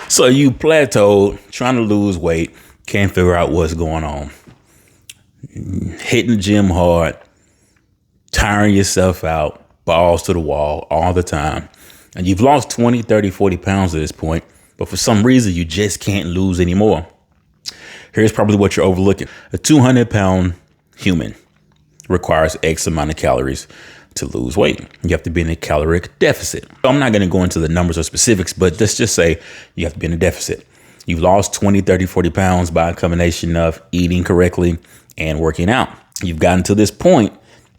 So you plateaued, trying to lose weight, can't figure out what's going on. Hitting the gym hard, tiring yourself out, balls to the wall all the time. And you've lost 20, 30, 40 pounds at this point, but for some reason you just can't lose anymore. Here's probably what you're overlooking. A 200-pound human requires X amount of calories to lose weight. You have to be in a caloric deficit. I'm not going to go into the numbers or specifics, but let's just say you have to be in a deficit. You've lost 20, 30, 40 pounds by a combination of eating correctly and working out. You've gotten to this point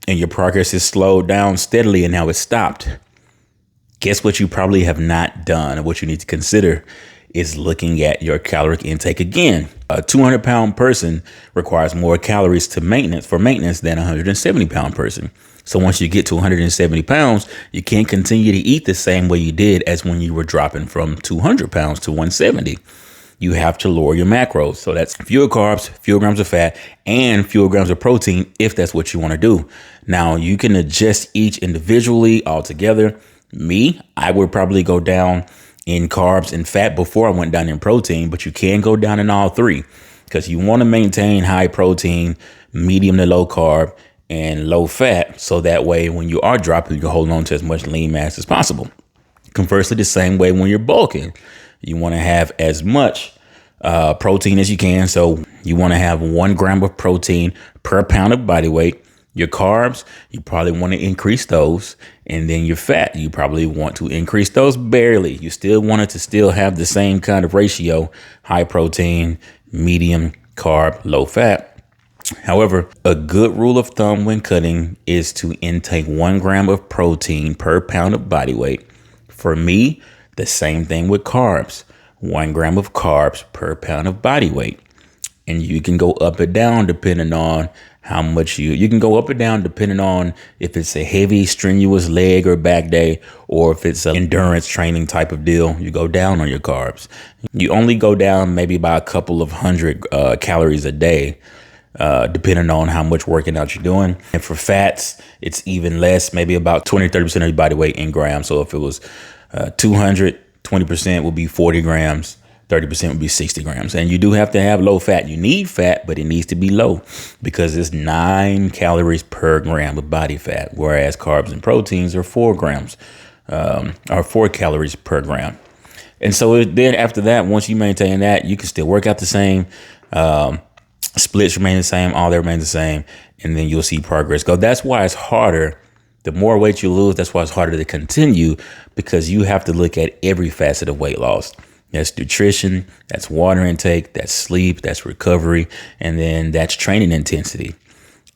and your progress has slowed down steadily and now it's stopped. Guess what you probably have not done, and what you need to consider is looking at your caloric intake again. A 200-pound person requires more calories for maintenance than a 170-pound person. So once you get to 170 pounds, you can't continue to eat the same way you did as when you were dropping from 200 pounds to 170. You have to lower your macros. So that's fewer carbs, fewer grams of fat, and fewer grams of protein if that's what you want to do. Now, you can adjust each individually altogether. Me, I would probably go down in carbs and fat before I went down in protein, but you can go down in all three because you want to maintain high protein, medium to low carb, and low fat. So that way, when you are dropping, you can hold on to as much lean mass as possible. Conversely, the same way when you're bulking, you want to have as much protein as you can. So you want to have 1 gram of protein per pound of body weight. Your carbs, you probably want to increase those. And then your fat, you probably want to increase those barely. You still want it to still have the same kind of ratio, high protein, medium carb, low fat. However, a good rule of thumb when cutting is to intake 1 gram of protein per pound of body weight. For me, the same thing with carbs, 1 gram of carbs per pound of body weight. And you can go up and down depending on how much you can go up and down depending on if it's a heavy, strenuous leg or back day, or if it's an endurance training type of deal, you go down on your carbs. You only go down maybe by a couple of hundred calories a day, depending on how much working out you're doing. And for fats, it's even less, maybe about 20, 30% of your body weight in grams. So if it was 200, 20% would be 40 grams. 30% would be 60 grams. And you do have to have low fat. You need fat, but it needs to be low because it's 9 calories per gram of body fat, whereas carbs and proteins are 4 grams, or 4 calories per gram. And so then after that, once you maintain that, you can still work out the same. Splits remain the same. All that remains the same. And then you'll see progress go. That's why it's harder. The more weight you lose, that's why it's harder to continue, because you have to look at every facet of weight loss. That's nutrition, that's water intake, that's sleep, that's recovery, and then that's training intensity.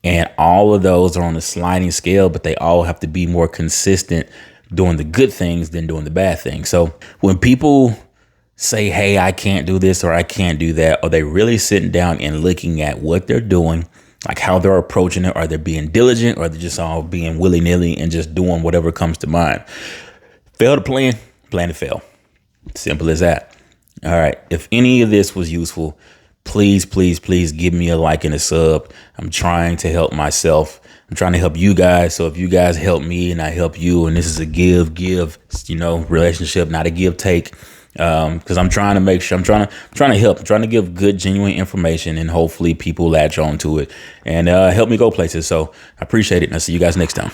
And all of those are on a sliding scale, but they all have to be more consistent doing the good things than doing the bad things. So when people say, hey, I can't do this or I can't do that, are they really sitting down and looking at what they're doing, like how they're approaching it? Are they being diligent, or are they just all being willy-nilly and just doing whatever comes to mind? Fail to plan, plan to fail. Simple as that. All right. If any of this was useful, please, please, please give me a like and a sub. I'm trying to help myself. I'm trying to help you guys. So if you guys help me and I help you, and this is a give, relationship, not a give take. Because I'm trying to make sure I'm trying to help. I'm trying to give good, genuine information, and hopefully people latch on to it and help me go places. So I appreciate it. And I'll see you guys next time.